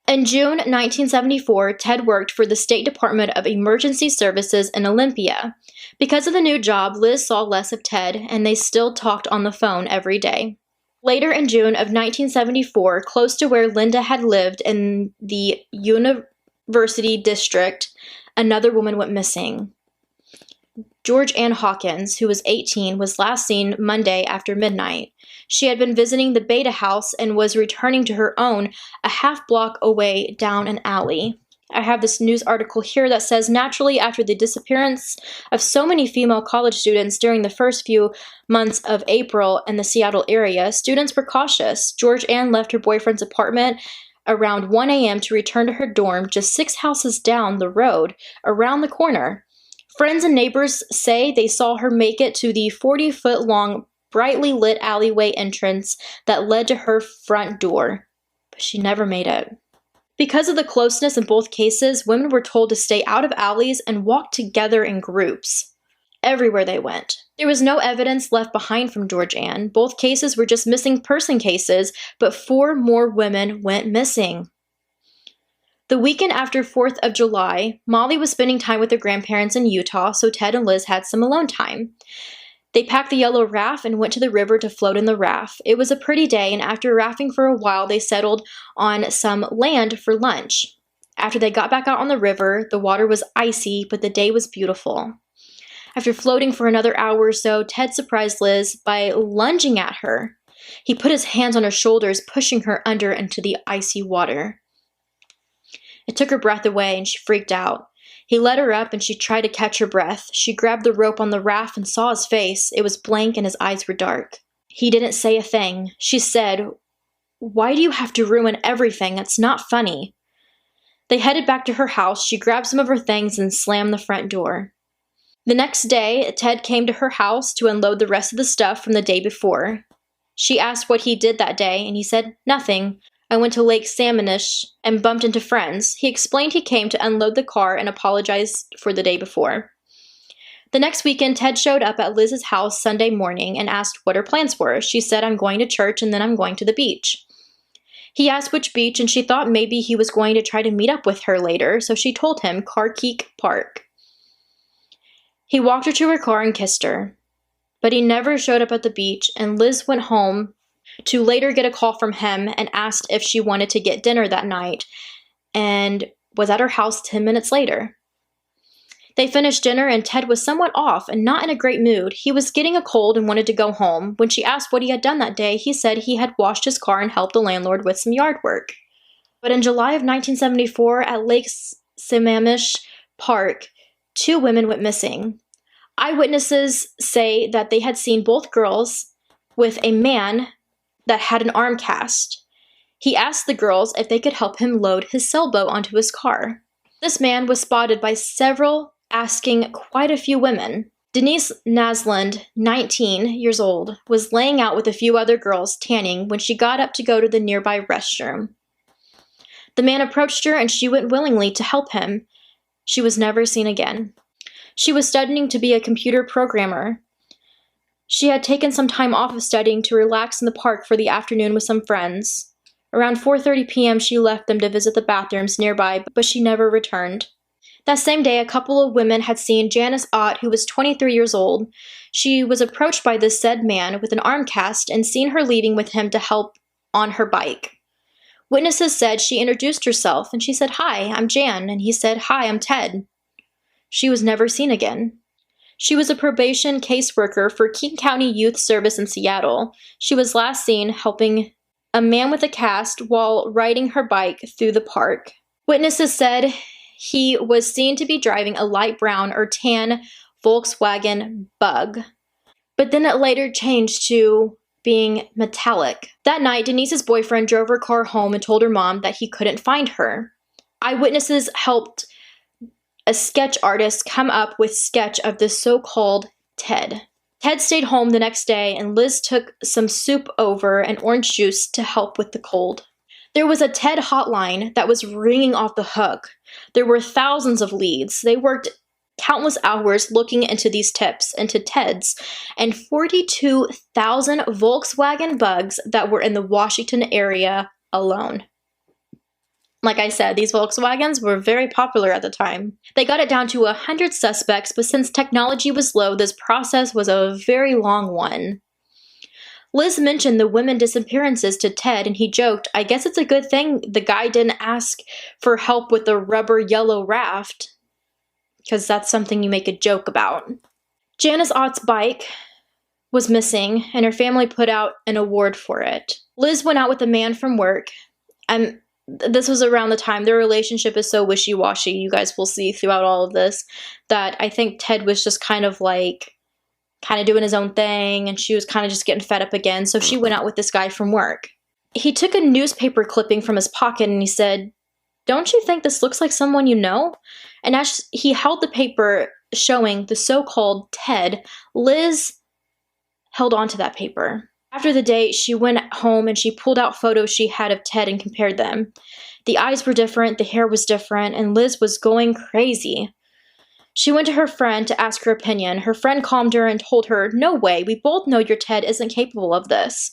In June 1974, Ted worked for the State Department of Emergency Services in Olympia. Because of the new job, Liz saw less of Ted, and they still talked on the phone every day. Later in June of 1974, close to where Linda had lived in the University District, another woman went missing. George Ann Hawkins, who was 18, was last seen Monday after midnight. She had been visiting the Beta House and was returning to her own a half block away down an alley. I have this news article here that says, naturally, after the disappearance of so many female college students during the first few months of April in the Seattle area, students were cautious. George Ann left her boyfriend's apartment around 1 a.m. to return to her dorm just 6 houses down the road, around the corner. Friends and neighbors say they saw her make it to the 40-foot-long, brightly lit alleyway entrance that led to her front door, but she never made it. Because of the closeness in both cases, women were told to stay out of alleys and walk together in groups everywhere they went. There was no evidence left behind from George Ann. Both cases were just missing person cases, but 4 more women went missing. The weekend after 4th of July, Molly was spending time with her grandparents in Utah, so Ted and Liz had some alone time. They packed the yellow raft and went to the river to float in the raft. It was a pretty day, and after rafting for a while, they settled on some land for lunch. After they got back out on the river, the water was icy, but the day was beautiful. After floating for another hour or so, Ted surprised Liz by lunging at her. He put his hands on her shoulders, pushing her under into the icy water. It took her breath away and she freaked out. He let her up and she tried to catch her breath. She grabbed the rope on the raft and saw his face. It was blank and his eyes were dark. He didn't say a thing. She said, "Why do you have to ruin everything? It's not funny." They headed back to her house. She grabbed some of her things and slammed the front door. The next day, Ted came to her house to unload the rest of the stuff from the day before. She asked what he did that day, and he said, "Nothing. I went to Lake Sammamish and bumped into friends." He explained he came to unload the car and apologize for the day before. The next weekend, Ted showed up at Liz's house Sunday morning and asked what her plans were. She said, "I'm going to church and then I'm going to the beach." He asked which beach, and she thought maybe he was going to try to meet up with her later, so she told him Carkeek Park. He walked her to her car and kissed her. But he never showed up at the beach, and Liz went home to later get a call from him and asked if she wanted to get dinner that night, and was at her house 10 minutes later. They finished dinner, and Ted was somewhat off and not in a great mood. He was getting a cold and wanted to go home. When she asked what he had done that day, he said he had washed his car and helped the landlord with some yard work. But in July of 1974, at Lake Sammamish Park, 2 women went missing. Eyewitnesses say that they had seen both girls with a man that had an arm cast. He asked the girls if they could help him load his sailboat onto his car. This man was spotted by several, asking quite a few women. Denise Nasland, 19 years old, was laying out with a few other girls tanning when she got up to go to the nearby restroom. The man approached her and she went willingly to help him. She was never seen again. She was studying to be a computer programmer. She had taken some time off of studying to relax in the park for the afternoon with some friends. Around 4:30 p.m. she left them to visit the bathrooms nearby, but she never returned. That same day, a couple of women had seen Janice Ott, who was 23 years old. She was approached by this said man with an arm cast and seen her leaving with him to help on her bike. Witnesses said she introduced herself and she said, "Hi, I'm Jan," and he said, "Hi, I'm Ted." She was never seen again. She was a probation caseworker for King County Youth Service in Seattle. She was last seen helping a man with a cast while riding her bike through the park. Witnesses said he was seen to be driving a light brown or tan Volkswagen Bug, but then it later changed to being metallic. That night, Denise's boyfriend drove her car home and told her mom that he couldn't find her. Eyewitnesses helped a sketch artist come up with sketch of the so-called Ted. Ted stayed home the next day, and Liz took some soup over and orange juice to help with the cold. There was a Ted hotline that was ringing off the hook. There were thousands of leads. They worked countless hours looking into these tips, into Ted's, and 42,000 Volkswagen Bugs that were in the Washington area alone. Like I said, these Volkswagens were very popular at the time. They got it down to 100 suspects, but since technology was low, this process was a very long one. Liz mentioned the women disappearances to Ted, and he joked, "I guess it's a good thing the guy didn't ask for help with the rubber yellow raft," because that's something you make a joke about. Janice Ott's bike was missing, and her family put out an award for it. Liz went out with a man from work, and this was around the time their relationship is so wishy-washy, you guys will see throughout all of this, that I think Ted was just kind of doing his own thing, and she was kind of just getting fed up again, so she went out with this guy from work. He took a newspaper clipping from his pocket and he said, "Don't you think this looks like someone you know?" And as he held the paper showing the so-called Ted, Liz held on to that paper. After the date, she went home and she pulled out photos she had of Ted and compared them. The eyes were different, the hair was different, and Liz was going crazy. She went to her friend to ask her opinion. Her friend calmed her and told her, "No way, we both know your Ted isn't capable of this."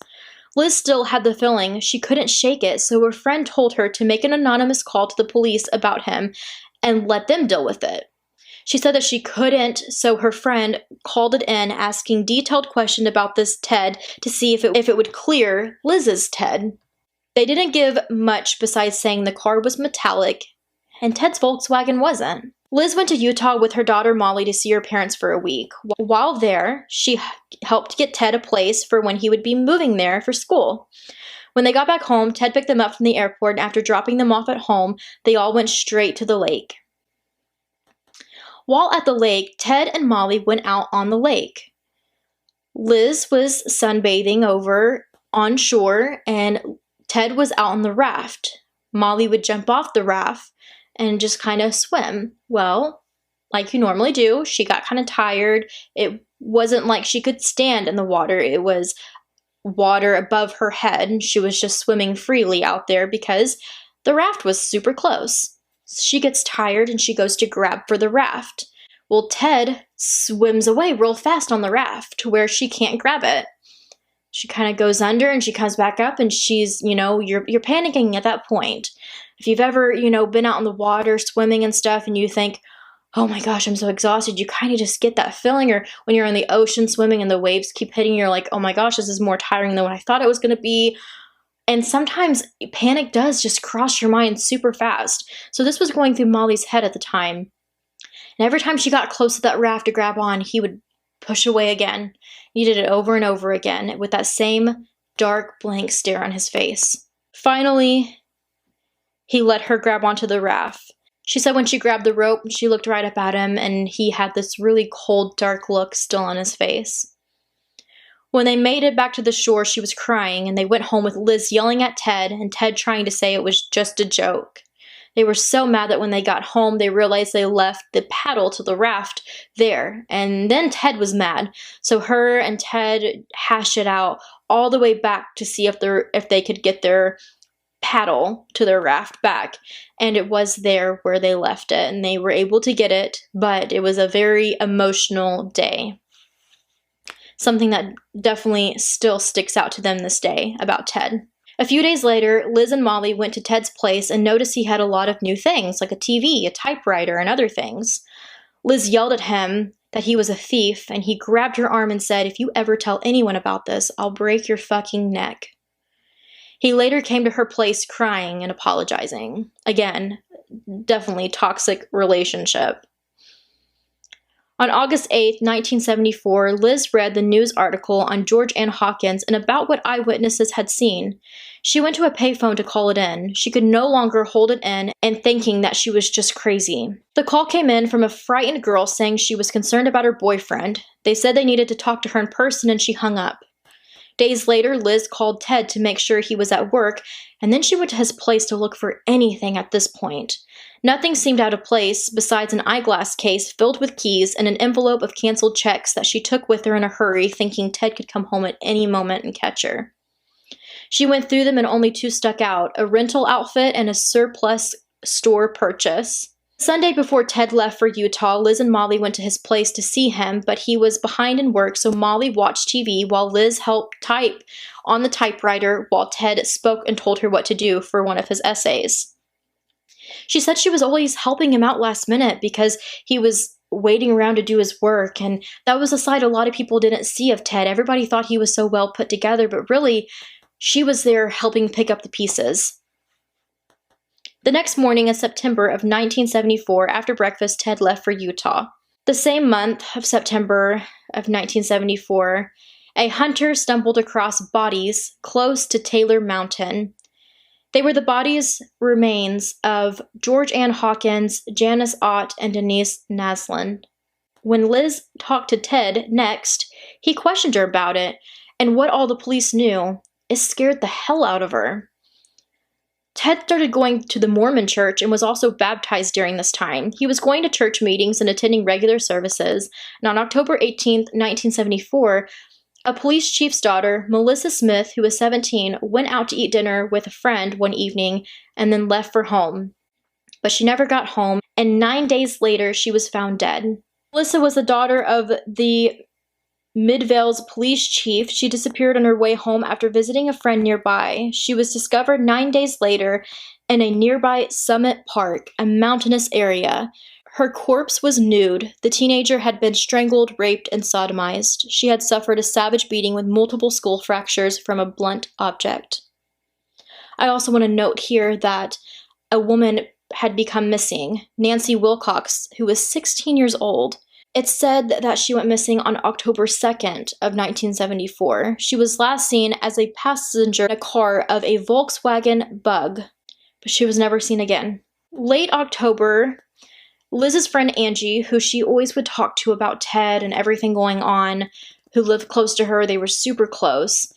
Liz still had the feeling she couldn't shake it, so her friend told her to make an anonymous call to the police about him and let them deal with it. She said that she couldn't, so her friend called it in, asking detailed questions about this Ted to see if it would clear Liz's Ted. They didn't give much besides saying the car was metallic, and Ted's Volkswagen wasn't. Liz went to Utah with her daughter Molly to see her parents for a week. While there, she helped get Ted a place for when he would be moving there for school. When they got back home, Ted picked them up from the airport, and after dropping them off at home, they all went straight to the lake. While at the lake, Ted and Molly went out on the lake. Liz was sunbathing over on shore, and Ted was out on the raft. Molly would jump off the raft and just kind of swim. Well, like you normally do, she got kind of tired. It wasn't like she could stand in the water. It was water above her head. She was just swimming freely out there because the raft was super close. She gets tired and she goes to grab for the raft. Well, Ted swims away real fast on the raft to where she can't grab it. She kind of goes under and she comes back up, and she's, you're panicking at that point. If you've ever, been out in the water swimming and stuff and you think, oh my gosh, I'm so exhausted, you kind of just get that feeling. Or when you're in the ocean swimming and the waves keep hitting, you're like, oh my gosh, this is more tiring than what I thought it was going to be. And sometimes panic does just cross your mind super fast. So this was going through Molly's head at the time. And every time she got close to that raft to grab on, he would push away again. He did it over and over again with that same dark, blank stare on his face. Finally, he let her grab onto the raft. She said when she grabbed the rope, she looked right up at him, and he had this really cold, dark look still on his face. When they made it back to the shore, she was crying, and they went home with Liz yelling at Ted, and Ted trying to say it was just a joke. They were so mad that when they got home, they realized they left the paddle to the raft there. And then Ted was mad. So her and Ted hashed it out all the way back to see if they could get their paddle to their raft back. And it was there where they left it. And they were able to get it. But it was a very emotional day. Something that definitely still sticks out to them this day about Ted. A few days later, Liz and Molly went to Ted's place and noticed he had a lot of new things, like a TV, a typewriter, and other things. Liz yelled at him that he was a thief, and he grabbed her arm and said, "If you ever tell anyone about this, I'll break your fucking neck." He later came to her place crying and apologizing. Again, definitely toxic relationship. On August 8, 1974, Liz read the news article on George Ann Hawkins and about what eyewitnesses had seen. She went to a payphone to call it in. She could no longer hold it in and thinking that she was just crazy. The call came in from a frightened girl saying she was concerned about her boyfriend. They said they needed to talk to her in person, and she hung up. Days later, Liz called Ted to make sure he was at work, and then she went to his place to look for anything at this point. Nothing seemed out of place besides an eyeglass case filled with keys and an envelope of canceled checks that she took with her in a hurry, thinking Ted could come home at any moment and catch her. She went through them and only two stuck out, a rental outfit and a surplus store purchase. Sunday before Ted left for Utah, Liz and Molly went to his place to see him, but he was behind in work, so Molly watched TV while Liz helped type on the typewriter while Ted spoke and told her what to do for one of his essays. She said she was always helping him out last minute because he was waiting around to do his work, and that was a side a lot of people didn't see of Ted. Everybody thought he was so well put together, but really, she was there helping pick up the pieces. The next morning in September of 1974, after breakfast, Ted left for Utah. The same month of September of 1974, a hunter stumbled across bodies close to Taylor Mountain. They were the bodies remains of George Ann Hawkins, Janice Ott, and Denise Naslund. When Liz talked to Ted next, he questioned her about it, and what all the police knew. It scared the hell out of her. Ted started going to the Mormon church and was also baptized during this time. He was going to church meetings and attending regular services, and on October 18, 1974, a police chief's daughter, Melissa Smith, who was 17, went out to eat dinner with a friend one evening and then left for home. But she never got home, and 9 days later, she was found dead. Melissa was the daughter of the Midvale's police chief. She disappeared on her way home after visiting a friend nearby. She was discovered 9 days later in a nearby Summit Park, a mountainous area. Her corpse was nude. The teenager had been strangled, raped, and sodomized. She had suffered a savage beating with multiple skull fractures from a blunt object. I also want to note here that a woman had become missing, Nancy Wilcox, who was 16 years old. It's said that she went missing on October 2nd of 1974. She was last seen as a passenger in a car of a Volkswagen Bug, but she was never seen again. Late October, Liz's friend Angie, who she always would talk to about Ted and everything going on, who lived close to her, they were super close.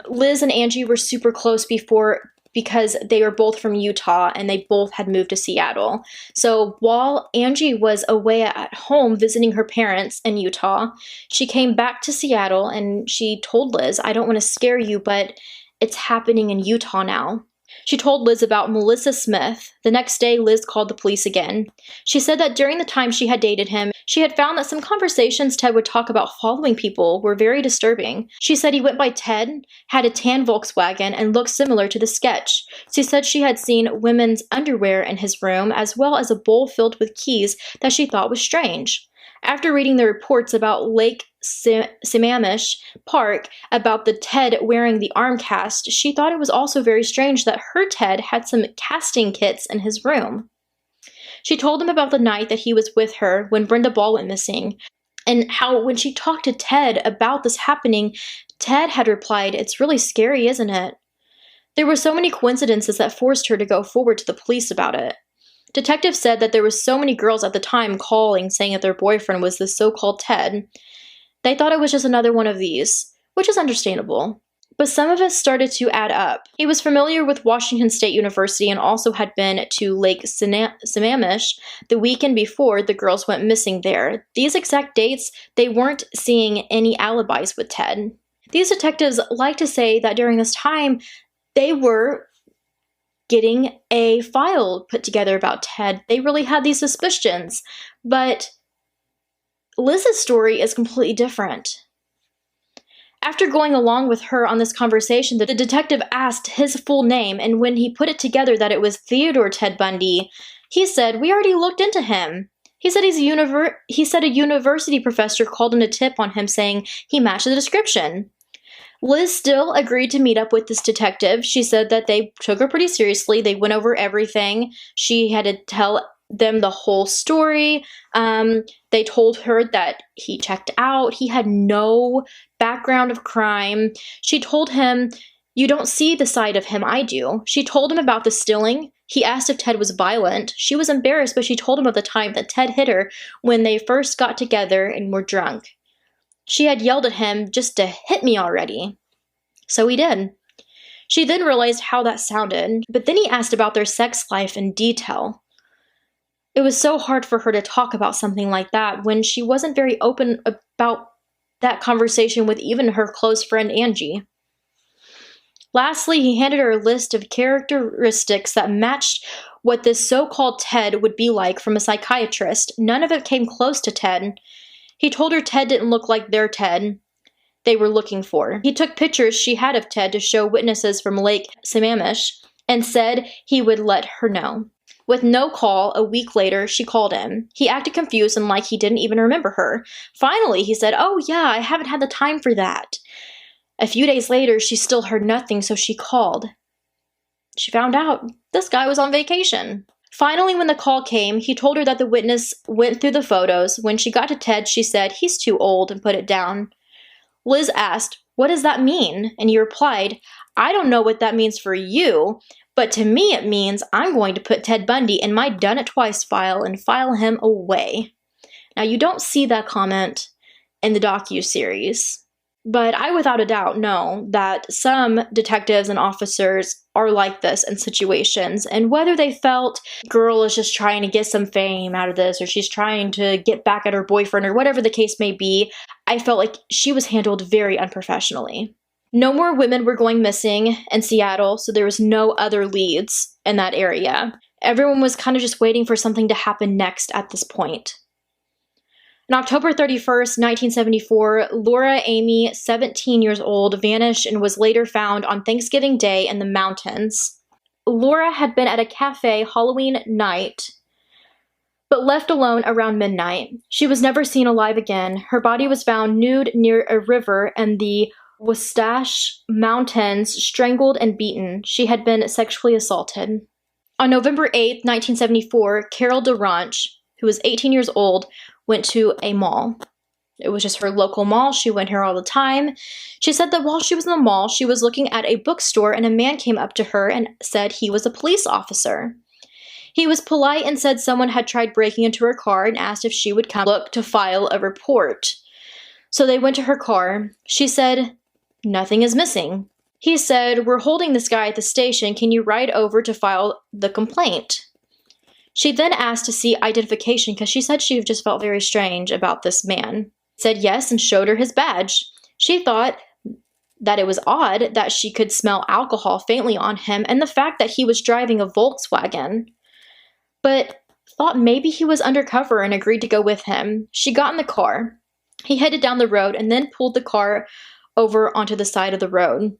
Liz and Angie were super close because they were both from Utah and they both had moved to Seattle. So while Angie was away at home visiting her parents in Utah, she came back to Seattle and she told Liz, "I don't want to scare you, but it's happening in Utah now." She told Liz about Melissa Smith. The next day, Liz called the police again. She said that during the time she had dated him, she had found that some conversations Ted would talk about following people were very disturbing. She said he went by Ted, had a tan Volkswagen, and looked similar to the sketch. She said she had seen women's underwear in his room, as well as a bowl filled with keys that she thought was strange. After reading the reports about Lake Sammamish Park about the Ted wearing the arm cast, she thought it was also very strange that her Ted had some casting kits in his room. She told him about the night that he was with her when Brenda Ball went missing, and how when she talked to Ted about this happening, Ted had replied, "It's really scary, isn't it?" There were so many coincidences that forced her to go forward to the police about it. Detectives said that there were so many girls at the time calling saying that their boyfriend was the so-called Ted. They thought it was just another one of these, which is understandable. But some of it started to add up. He was familiar with Washington State University and also had been to Lake Sammamish the weekend before the girls went missing there. These exact dates, they weren't seeing any alibis with Ted. These detectives like to say that during this time, they were getting a file put together about Ted. They really had these suspicions, but Liz's story is completely different. After going along with her on this conversation, the detective asked his full name, and when he put it together that it was Theodore Ted Bundy, he said, "We already looked into him." He said a university professor called in a tip on him saying he matched the description. Liz still agreed to meet up with this detective. She said that they took her pretty seriously. They went over everything. She had to tell them the whole story. They told her that he checked out. He had no background of crime. She told him, "You don't see the side of him I do." She told him about the stealing. He asked if Ted was violent. She was embarrassed, but she told him of the time that Ted hit her when they first got together and were drunk. She had yelled at him just to hit me already. So he did. She then realized how that sounded, but then he asked about their sex life in detail. It was so hard for her to talk about something like that when she wasn't very open about that conversation with even her close friend Angie. Lastly, he handed her a list of characteristics that matched what this so-called Ted would be like from a psychiatrist. None of it came close to Ted. He told her Ted didn't look like their Ted they were looking for. He took pictures she had of Ted to show witnesses from Lake Sammamish and said he would let her know. With no call, a week later, she called him. He acted confused and like he didn't even remember her. Finally, he said, "Oh yeah, I haven't had the time for that." A few days later, she still heard nothing, so she called. She found out this guy was on vacation. Finally, when the call came, he told her that the witness went through the photos. When she got to Ted, she said, "He's too old," and put it down. Liz asked, "What does that mean?" And he replied, "I don't know what that means for you, but to me it means I'm going to put Ted Bundy in my Done It Twice file and file him away." Now, you don't see that comment in the docuseries, but I without a doubt know that some detectives and officers are like this in situations, and whether they felt girl is just trying to get some fame out of this, or she's trying to get back at her boyfriend, or whatever the case may be, I felt like she was handled very unprofessionally. No more women were going missing in Seattle, so there was no other leads in that area. Everyone was kind of just waiting for something to happen next at this point. On October 31st, 1974, Laura Amy, 17 years old, vanished and was later found on Thanksgiving Day in the mountains. Laura had been at a cafe Halloween night, but left alone around midnight. She was never seen alive again. Her body was found nude near a river in the Wasatch Mountains, strangled and beaten. She had been sexually assaulted. On November 8th, 1974, Carol DeRanch, who was 18 years old, went to a mall. It was just her local mall. She went here all the time. She said that while she was in the mall, she was looking at a bookstore and a man came up to her and said he was a police officer. He was polite and said someone had tried breaking into her car and asked if she would come look to file a report. So they went to her car. She said, "Nothing is missing." He said, "We're holding this guy at the station. Can you ride over to file the complaint?" She then asked to see identification because she said she just felt very strange about this man. He said yes and showed her his badge. She thought that it was odd that she could smell alcohol faintly on him and the fact that he was driving a Volkswagen, but thought maybe he was undercover and agreed to go with him. She got in the car. He headed down the road and then pulled the car over onto the side of the road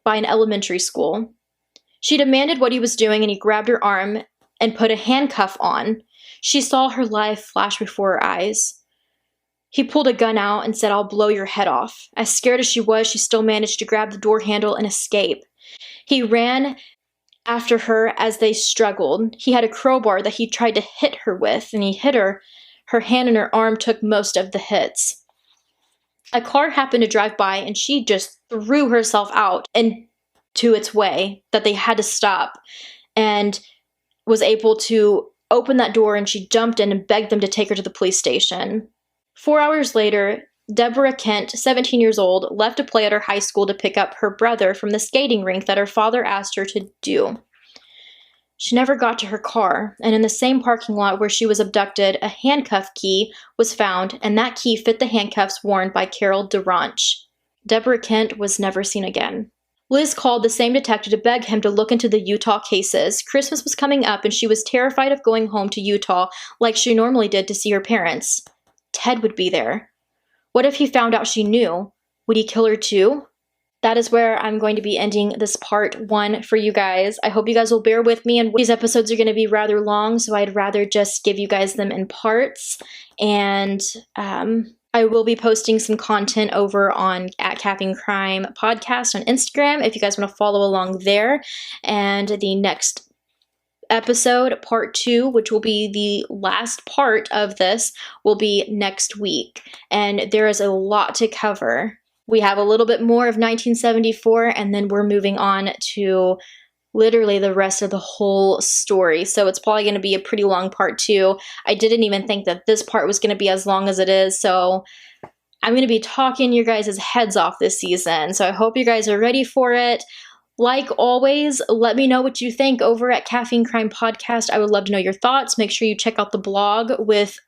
by an elementary school. She demanded what he was doing and he grabbed her arm and put a handcuff on. She saw her life flash before her eyes. He pulled a gun out and said, "I'll blow your head off." As scared as she was, she still managed to grab the door handle and escape. He ran after her as they struggled. He had a crowbar that he tried to hit her with, and he hit her. Her hand and her arm took most of the hits. A car happened to drive by, and she just threw herself out into its way that they had to stop, and was able to open that door, and she jumped in and begged them to take her to the police station. 4 hours later, Deborah Kent, 17 years old, left to play at her high school to pick up her brother from the skating rink that her father asked her to do. She never got to her car, and in the same parking lot where she was abducted, a handcuff key was found, and that key fit the handcuffs worn by Carol DeRanch. Deborah Kent was never seen again. Liz called the same detective to beg him to look into the Utah cases. Christmas was coming up, and she was terrified of going home to Utah like she normally did to see her parents. Ted would be there. What if he found out she knew? Would he kill her too? That is where I'm going to be ending this part 1 for you guys. I hope you guys will bear with me, and these episodes are going to be rather long, so I'd rather just give you guys them in parts. And I will be posting some content over on @Caffeine Crime podcast on Instagram if you guys want to follow along there. And the next episode, part 2, which will be the last part of this, will be next week. And there is a lot to cover. We have a little bit more of 1974, and then we're moving on to literally the rest of the whole story. So it's probably going to be a pretty long part 2. I didn't even think that this part was going to be as long as it is. So I'm going to be talking your guys' heads off this season. So I hope you guys are ready for it. Like always, let me know what you think over at Caffeine Crime Podcast. I would love to know your thoughts. Make sure you check out the blog with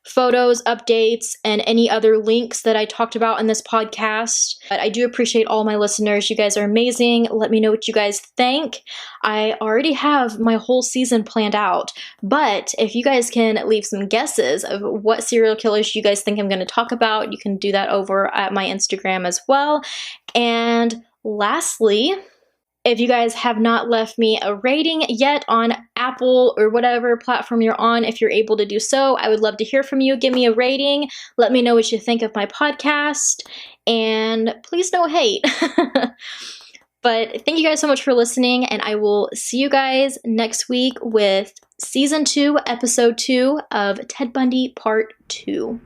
photos, updates, and any other links that I talked about in this podcast. But I do appreciate all my listeners. You guys are amazing. Let me know what you guys think. I already have my whole season planned out, but if you guys can leave some guesses of what serial killers you guys think I'm going to talk about, you can do that over at my Instagram as well. And lastly, if you guys have not left me a rating yet on Apple or whatever platform you're on, if you're able to do so, I would love to hear from you. Give me a rating. Let me know what you think of my podcast. And please no hate. But thank you guys so much for listening. And I will see you guys next week with Season 2, Episode 2 of Ted Bundy Part 2.